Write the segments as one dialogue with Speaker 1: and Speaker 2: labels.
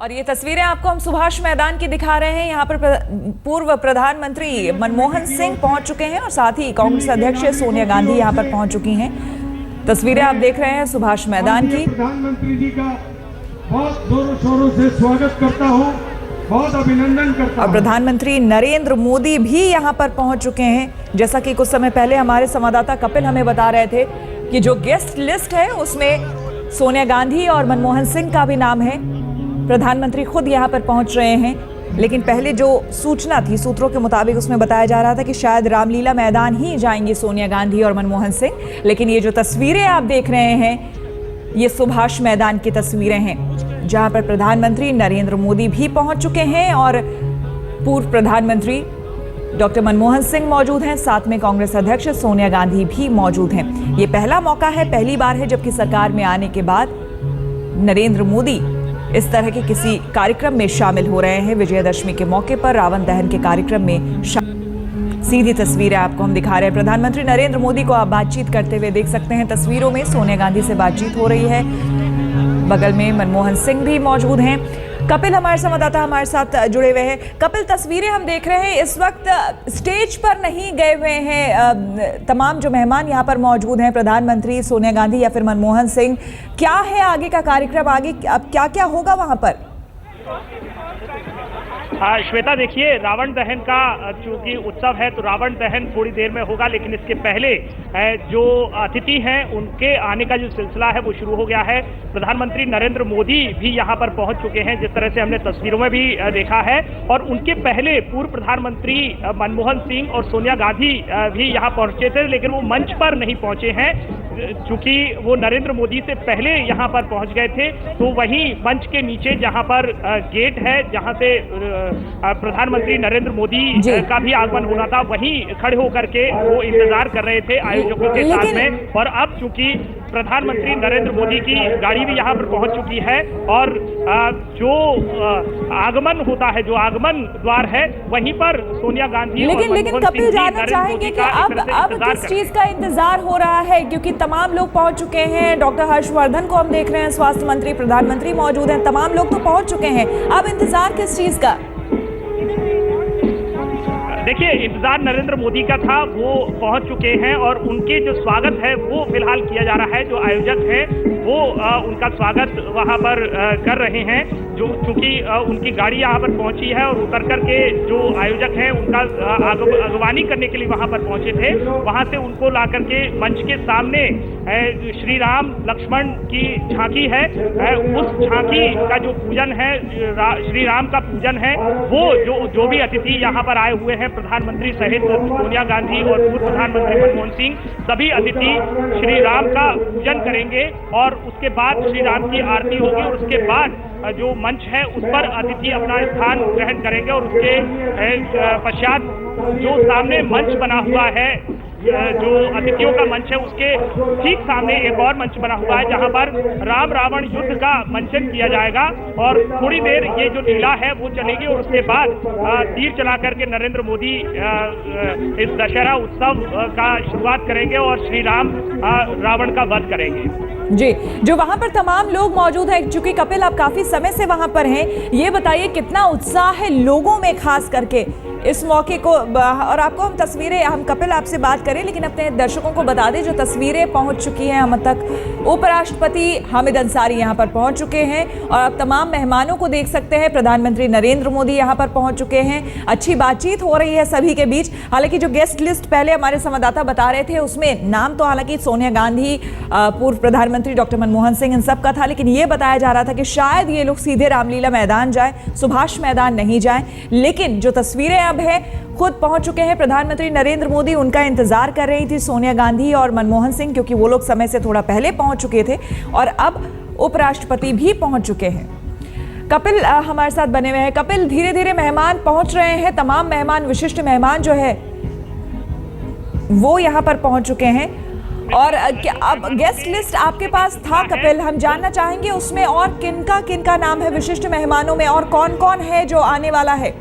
Speaker 1: और ये तस्वीरें आपको हम सुभाष मैदान की दिखा रहे हैं। यहाँ पर पूर्व प्रधानमंत्री मनमोहन सिंह पहुंच चुके हैं और साथ ही कांग्रेस अध्यक्ष सोनिया गांधी यहाँ पर पहुंच चुकी हैं। तस्वीरें आप देख रहे हैं सुभाष मैदान की।
Speaker 2: प्रधानमंत्री जी का बहुत जोरों शोरों से स्वागत करता हूँ, बहुत अभिनंदन करता हूँ।
Speaker 1: और प्रधानमंत्री नरेंद्र मोदी भी यहाँ पर पहुंच चुके हैं। जैसा कि कुछ समय पहले हमारे संवाददाता कपिल हमें बता रहे थे कि जो गेस्ट लिस्ट है उसमें सोनिया गांधी और मनमोहन सिंह का भी नाम है। प्रधानमंत्री खुद यहाँ पर पहुंच रहे हैं, लेकिन पहले जो सूचना थी सूत्रों के मुताबिक उसमें बताया जा रहा था कि शायद रामलीला मैदान ही जाएंगी सोनिया गांधी और मनमोहन सिंह। लेकिन ये जो तस्वीरें आप देख रहे हैं ये सुभाष मैदान की तस्वीरें हैं, जहां पर प्रधानमंत्री नरेंद्र मोदी भी पहुंच चुके हैं और पूर्व प्रधानमंत्री डॉक्टर मनमोहन सिंह मौजूद हैं, साथ में कांग्रेस अध्यक्ष सोनिया गांधी भी मौजूद हैं। ये पहला मौका है, पहली बार है जबकि सरकार में आने के बाद नरेंद्र मोदी इस तरह के किसी कार्यक्रम में शामिल हो रहे हैं। विजयदशमी के मौके पर रावण दहन के कार्यक्रम में सीधी तस्वीरें आपको हम दिखा रहे हैं। प्रधानमंत्री नरेंद्र मोदी को आप बातचीत करते हुए देख सकते हैं तस्वीरों में। सोनिया गांधी से बातचीत हो रही है, बगल में मनमोहन सिंह भी मौजूद हैं। कपिल हमारे संवाददाता हमारे साथ जुड़े हुए हैं। कपिल, तस्वीरें हम देख रहे हैं, इस वक्त स्टेज पर नहीं गए हुए हैं तमाम जो मेहमान यहाँ पर मौजूद हैं, प्रधानमंत्री, सोनिया गांधी या फिर मनमोहन सिंह। क्या है आगे का कार्यक्रम, आगे अब क्या क्या होगा वहाँ पर?
Speaker 3: श्वेता, देखिए, रावण दहन का चूंकि उत्सव है तो रावण दहन थोड़ी देर में होगा, लेकिन इसके पहले जो अतिथि हैं उनके आने का जो सिलसिला है वो शुरू हो गया है। प्रधानमंत्री नरेंद्र मोदी भी यहाँ पर पहुँच चुके हैं, जिस तरह से हमने तस्वीरों में भी देखा है। और उनके पहले पूर्व प्रधानमंत्री मनमोहन सिंह और सोनिया गांधी भी यहाँ पहुँचे थे, लेकिन वो मंच पर नहीं पहुँचे हैं चूंकि वो नरेंद्र मोदी से पहले यहाँ पर पहुँच गए थे। तो वहीं मंच के नीचे जहाँ पर गेट है, जहाँ से प्रधानमंत्री नरेंद्र मोदी का भी आगमन होना था, वहीं खड़े होकर के वो इंतजार कर रहे थे आयोजकों के साथ में। और अब चूंकि प्रधानमंत्री नरेंद्र मोदी की गाड़ी भी यहाँ पर पहुंच चुकी है और जो आगमन होता है, जो आगमन द्वार है, वहीं पर सोनिया गांधी
Speaker 1: लेकिन कपिल, जानना चाहेंगे कि अब किस चीज का इंतजार हो रहा है, क्योंकि तमाम लोग पहुंच चुके हैं। डॉक्टर हर्षवर्धन को हम देख रहे हैं, स्वास्थ्य मंत्री, प्रधानमंत्री मौजूद हैं, तमाम लोग तो पहुंच चुके हैं। अब इंतजार किस चीज का?
Speaker 3: देखिए, इंतजार नरेंद्र मोदी का था, वो पहुंच चुके हैं और उनके जो स्वागत है वो फिलहाल किया जा रहा है। जो आयोजक हैं वो उनका स्वागत वहां पर कर रहे हैं। जो चूंकि उनकी गाड़ी यहाँ पर पहुंची है और उतर करके जो आयोजक हैं उनका अगवानी करने के लिए वहां पर पहुंचे थे, वहां से उनको ला करके मंच के सामने श्री राम लक्ष्मण की झांकी है, उस झांकी का जो पूजन है, श्री राम का पूजन है, वो जो भी अतिथि यहाँ पर आए हुए हैं, प्रधानमंत्री सहित सोनिया गांधी और पूर्व प्रधानमंत्री मनमोहन सिंह, सभी अतिथि श्री राम का पूजन करेंगे और उसके बाद श्री राम की आरती होगी और उसके बाद जो मंच है उस पर अतिथि अपना स्थान ग्रहण करेंगे। और उसके पश्चात जो सामने मंच बना हुआ है, जो अतिथियों का मंच है, उसके ठीक सामने एक और मंच बना हुआ है जहां पर राम रावण युद्ध का मंचन किया जाएगा और थोड़ी देर ये जो लीला है वो चलेगी और उसके बाद तीर चला करके नरेंद्र मोदी इस दशहरा उत्सव का शुरुआत करेंगे और श्री राम रावण का वध करेंगे।
Speaker 1: जी, जो वहां पर तमाम लोग मौजूद हैं, चूंकि कपिल आप काफी समय से वहां पर हैं, ये बताइए कितना उत्साह है लोगों में खास करके इस मौके को? और आपको हम तस्वीरें, हम कपिल आपसे बात करें लेकिन अपने दर्शकों को बता दें जो तस्वीरें पहुंच चुकी हैं हम तक। उपराष्ट्रपति हामिद अंसारी यहां पर पहुंच चुके हैं और आप तमाम मेहमानों को देख सकते हैं। प्रधानमंत्री नरेंद्र मोदी यहां पर पहुंच चुके हैं, अच्छी बातचीत हो रही है सभी के बीच। हालांकि जो गेस्ट लिस्ट पहले हमारे संवाददाता बता रहे थे उसमें नाम तो हालांकि सोनिया गांधी, पूर्व प्रधानमंत्री डॉक्टर मनमोहन सिंह, इन सब का था, लेकिन ये बताया जा रहा था कि शायद ये लोग सीधे रामलीला मैदान जाएं, सुभाष मैदान नहीं जाएं। लेकिन जो तस्वीरें अब है, खुद पहुंच चुके हैं प्रधानमंत्री नरेंद्र मोदी, उनका इंतजार कर रही थी सोनिया गांधी और मनमोहन सिंह, क्योंकि वो लोग समय से थोड़ा पहले पहुंच चुके थे और अब उपराष्ट्रपति भी पहुंच चुके हैं। कपिल हमारे साथ बने हुए हैं। कपिल, धीरे धीरे मेहमान पहुंच रहे हैं, तमाम मेहमान, विशिष्ट मेहमान जो है वो यहाँ पर पहुंच चुके हैं। और अब गेस्ट लिस्ट आपके पास था कपिल, हम जानना चाहेंगे उसमें और किनका नाम है विशिष्ट मेहमानों में, और कौन कौन है जो आने वाला है?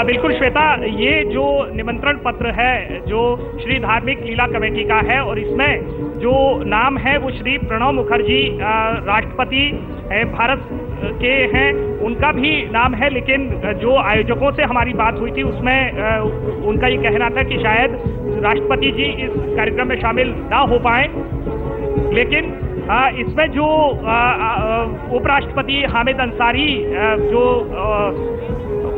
Speaker 3: बिल्कुल श्वेता, ये जो निमंत्रण पत्र है जो श्री धार्मिक लीला कमेटी का है और इसमें जो नाम है वो श्री प्रणब मुखर्जी राष्ट्रपति भारत के हैं, उनका भी नाम है। लेकिन जो आयोजकों से हमारी बात हुई थी उसमें उनका ये कहना था कि शायद राष्ट्रपति जी इस कार्यक्रम में शामिल ना हो पाए। लेकिन इसमें जो उपराष्ट्रपति हामिद अंसारी जो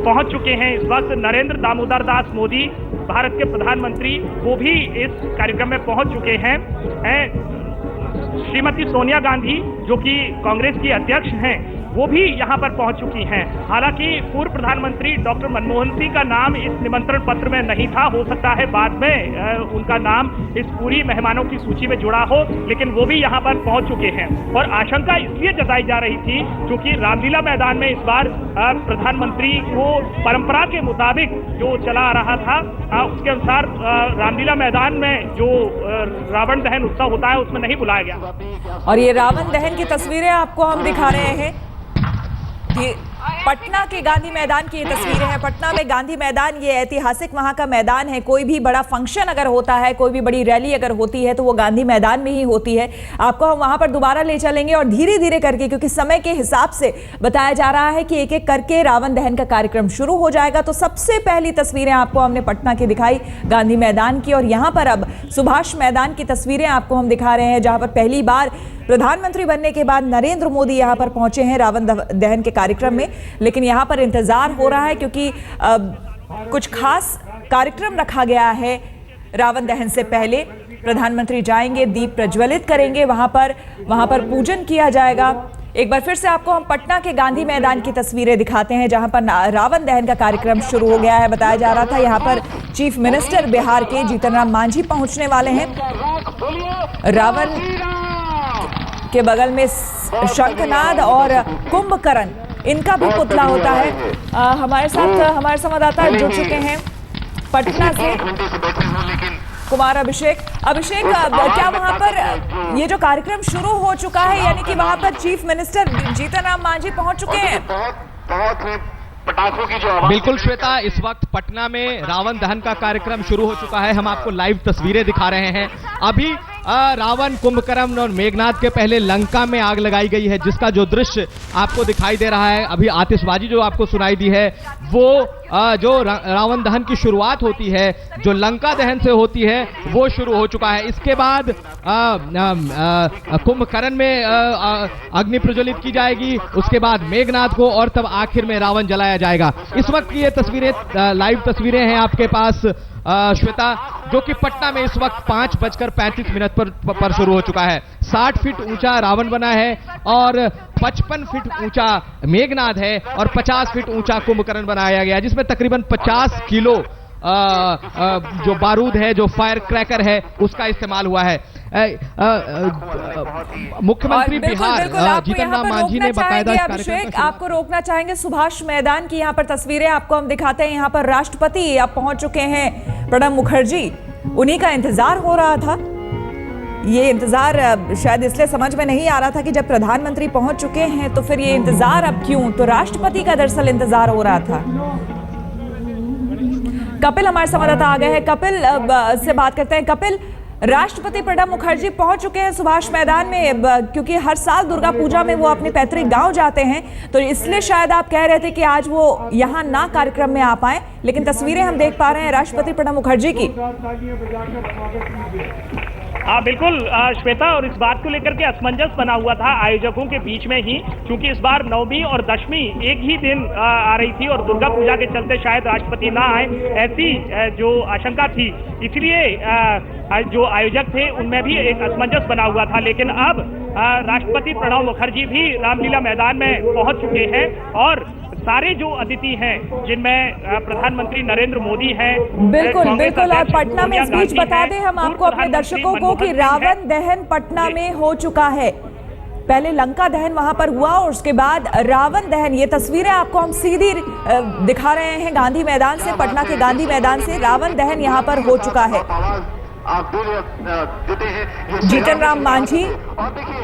Speaker 3: पहुंच चुके हैं इस वक्त, नरेंद्र दामोदर दास मोदी भारत के प्रधानमंत्री, वो भी इस कार्यक्रम में पहुंच चुके हैं। श्रीमती सोनिया गांधी जो कि कांग्रेस की अध्यक्ष हैं, वो भी यहां पर पहुंच चुकी हैं। हालांकि पूर्व प्रधानमंत्री डॉक्टर मनमोहन सिंह का नाम इस निमंत्रण पत्र में नहीं था, हो सकता है बाद में उनका नाम इस पूरी मेहमानों की सूची में जुड़ा हो, लेकिन वो भी यहां पर पहुंच चुके हैं। और आशंका इसलिए जताई जा रही थी क्योंकि रामलीला मैदान में इस बार प्रधानमंत्री को परंपरा के मुताबिक जो चला आ रहा था उसके अनुसार रामलीला मैदान में जो रावण दहन उत्सव होता है उसमें नहीं बुलाया गया।
Speaker 1: और ये रावण दहन की तस्वीरें आपको हम दिखा रहे हैं। ये पटना के गांधी मैदान की ये तस्वीरें हैं। पटना में गांधी मैदान ये ऐतिहासिक वहां का मैदान है। कोई भी बड़ा फंक्शन अगर होता है, कोई भी बड़ी रैली अगर होती है तो वो गांधी मैदान में ही होती है। आपको हम वहां पर दोबारा ले चलेंगे और धीरे धीरे करके, क्योंकि समय के हिसाब से बताया जा रहा है कि एक एक करके रावण दहन का कार्यक्रम शुरू हो जाएगा। तो सबसे पहली तस्वीरें आपको हमने पटना की दिखाई, गांधी मैदान की, और यहाँ पर अब सुभाष मैदान की तस्वीरें आपको हम दिखा रहे हैं, जहां पर पहली बार प्रधानमंत्री बनने के बाद नरेंद्र मोदी यहां पर पहुंचे हैं रावण दहन के कार्यक्रम में। लेकिन यहां पर इंतजार हो रहा है क्योंकि कुछ खास कार्यक्रम रखा गया है। रावण दहन से पहले प्रधानमंत्री जाएंगे, दीप प्रज्वलित करेंगे, वहां पर पूजन किया जाएगा। एक बार फिर से आपको हम पटना के गांधी मैदान की तस्वीरें दिखाते हैं, जहां पर रावण दहन का कार्यक्रम शुरू हो गया है। बताया जा रहा था यहां पर चीफ मिनिस्टर बिहार के जीतन राम मांझी पहुंचने वाले हैं। रावण के बगल में शंखनाद और कुंभकर्ण, इनका भी पुतला होता है। हमारे साथ हमारे संवाददाता जुड़ चुके हैं पटना से, कुमार अभिषेक। क्या वहां पर ये जो कार्यक्रम शुरू हो चुका है, यानी कि वहां पर चीफ मिनिस्टर जीतन राम मांझी पहुंच चुके हैं?
Speaker 4: पटाखों की जो आवाज। बिल्कुल श्वेता, इस वक्त पटना में रावण दहन का कार्यक्रम शुरू हो चुका है। हम आपको लाइव तस्वीरें दिखा रहे हैं। अभी रावण, कुंभकर्ण और मेघनाद के पहले लंका में आग लगाई गई है, जिसका जो दृश्य आपको दिखाई दे रहा है। अभी आतिशबाजी जो आपको सुनाई दी है, वो जो रावण दहन की शुरुआत होती है, जो लंका दहन से होती है, वो शुरू हो चुका है। इसके बाद कुंभकर्ण में अग्नि प्रज्वलित की जाएगी, उसके बाद मेघनाद को, और तब आखिर में रावण जलाया जाएगा। इस वक्त की ये तस्वीरें, लाइव तस्वीरें हैं आपके पास श्वेता, जो कि पटना में इस वक्त 5:35 पर शुरू हो चुका है। 60 फीट ऊंचा रावण बना है और 55 फीट ऊंचा मेघनाद है और 50 फीट ऊंचा कुंभकर्ण बनाया गया, जिसमें तकरीबन 50 किलो जो बारूद है, जो फायर क्रैकर है, उसका इस्तेमाल हुआ है। मुख्यमंत्री बिहार जीतन राम मांझी ने बताया।
Speaker 1: अभिषेक, आपको रोकना चाहेंगे सुभाष मैदान की यहाँ पर तस्वीरें आपको हम दिखाते हैं। यहाँ पर राष्ट्रपति अब पहुंच चुके हैं, प्रणब मुखर्जी, उन्हीं का इंतजार हो रहा था। ये इंतजार शायद इसलिए समझ में नहीं आ रहा था कि जब प्रधानमंत्री पहुंच चुके हैं तो फिर ये इंतजार अब क्यों, तो राष्ट्रपति का दरअसल इंतजार हो रहा था। कपिल हमारे संवाददाता आ गए हैं, कपिल से बात करते हैं। कपिल, राष्ट्रपति प्रणब मुखर्जी पहुंच चुके हैं सुभाष मैदान में, क्योंकि हर साल दुर्गा पूजा में वो अपने पैतृक गांव जाते हैं, तो इसलिए शायद आप कह रहे थे कि आज वो यहां ना कार्यक्रम में आ पाए, लेकिन तस्वीरें हम देख पा रहे हैं राष्ट्रपति प्रणब मुखर्जी की।
Speaker 3: हाँ बिल्कुल श्वेता, और इस बात को लेकर के असमंजस बना हुआ था आयोजकों के बीच में ही, क्योंकि इस बार नवमी और दशमी एक ही दिन आ रही थी और दुर्गा पूजा के चलते शायद राष्ट्रपति ना आए, ऐसी जो आशंका थी। इसलिए जो आयोजक थे उनमें भी एक असमंजस बना हुआ था। लेकिन अब राष्ट्रपति प्रणब मुखर्जी भी रामलीला मैदान में पहुंच चुके हैं और सारे जो अतिथि हैं, जिनमें प्रधानमंत्री नरेंद्र मोदी हैं।
Speaker 1: बिल्कुल और पटना में इस बीच बता दें हम आपको, अपने दर्शकों को, कि रावण दहन पटना में हो चुका है। पहले लंका दहन वहां पर हुआ और उसके बाद रावण दहन। ये तस्वीरें आपको हम सीधी दिखा रहे हैं गांधी मैदान से, पटना के गांधी मैदान से। रावण दहन यहां पर हो चुका है। जीतन राम मांझी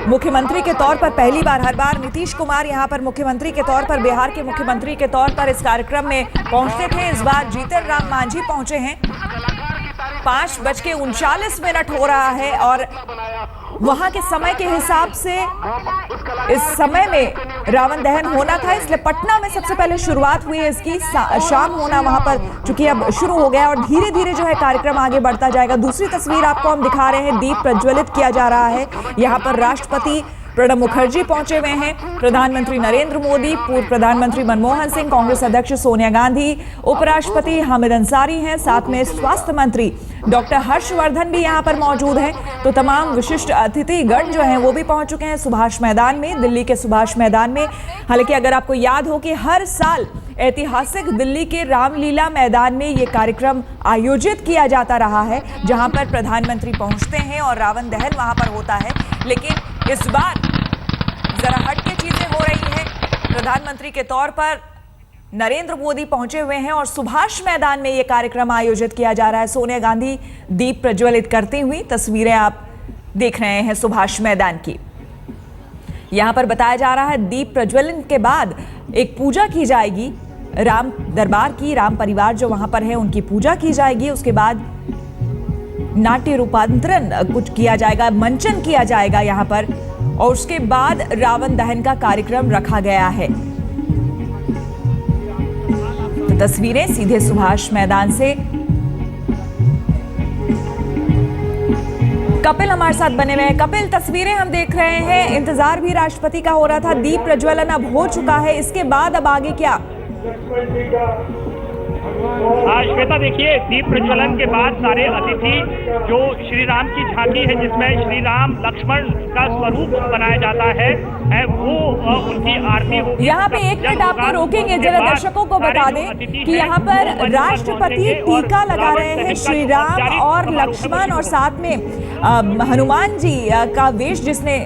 Speaker 1: मुख्यमंत्री के तौर पर पहली बार, हर बार नीतीश कुमार यहां पर मुख्यमंत्री के तौर पर, बिहार के मुख्यमंत्री के तौर पर इस कार्यक्रम में पहुंचते थे। इस बार जीतन राम मांझी पहुंचे हैं। 5:39 हो रहा है और वहां के समय के हिसाब से इस समय में रावण दहन होना था, इसलिए पटना में सबसे पहले शुरुआत हुई है इसकी। शाम होना वहां पर चूंकि अब शुरू हो गया और धीरे धीरे जो है कार्यक्रम आगे बढ़ता जाएगा। दूसरी तस्वीर आपको हम दिखा रहे हैं, दीप प्रज्वलित किया जा रहा है। यहाँ पर राष्ट्रपति प्रणब मुखर्जी पहुंचे हुए हैं, प्रधानमंत्री नरेंद्र मोदी, पूर्व प्रधानमंत्री मनमोहन सिंह, कांग्रेस अध्यक्ष सोनिया गांधी, उपराष्ट्रपति हामिद अंसारी हैं, साथ में स्वास्थ्य मंत्री डॉक्टर हर्षवर्धन भी यहां पर मौजूद हैं। तो तमाम विशिष्ट अतिथिगण जो हैं वो भी पहुंच चुके हैं सुभाष मैदान में, दिल्ली के सुभाष मैदान में। हालांकि अगर आपको याद हो कि हर साल ऐतिहासिक दिल्ली के रामलीला मैदान में ये कार्यक्रम आयोजित किया जाता रहा है, जहां पर प्रधानमंत्री पहुंचते हैं और रावण दहन वहां पर होता है। लेकिन इस बार जरा हटके चीजें हो रही हैं। प्रधानमंत्री के तौर पर नरेंद्र मोदी पहुंचे हुए हैं और सुभाष मैदान में यह कार्यक्रम आयोजित किया जा रहा है। सोनिया गांधी दीप प्रज्वलित करती हुई तस्वीरें आप देख रहे हैं सुभाष मैदान की। यहां पर बताया जा रहा है दीप प्रज्वलन के बाद एक पूजा की जाएगी राम दरबार की, राम परिवार जो वहां पर है उनकी पूजा की जाएगी। उसके बाद नाट्य रूपांतरण कुछ किया जाएगा, मंचन किया जाएगा यहां पर, और उसके बाद रावण दहन का कार्यक्रम रखा गया है। तो तस्वीरें सीधे सुभाष मैदान से। कपिल हमारे साथ बने हुए हैं। कपिल, तस्वीरें हम देख रहे हैं, इंतजार भी राष्ट्रपति का हो रहा था, दीप प्रज्वलन अब हो चुका है, इसके बाद अब आगे क्या?
Speaker 3: श्वेता देखिए, दीप प्रज्वलन के बाद सारे अतिथि जो श्री राम की झांकी है जिसमें श्री राम लक्ष्मण का स्वरूप बनाया जाता है वो उनकी आरती होगी।
Speaker 1: यहाँ पे एक मिनट आपको रोकेंगे, जरा दर्शकों को बता दें कि यहाँ पर राष्ट्रपति टीका लगा रहे हैं श्री राम और लक्ष्मण और साथ में हनुमान जी का वेश जिसने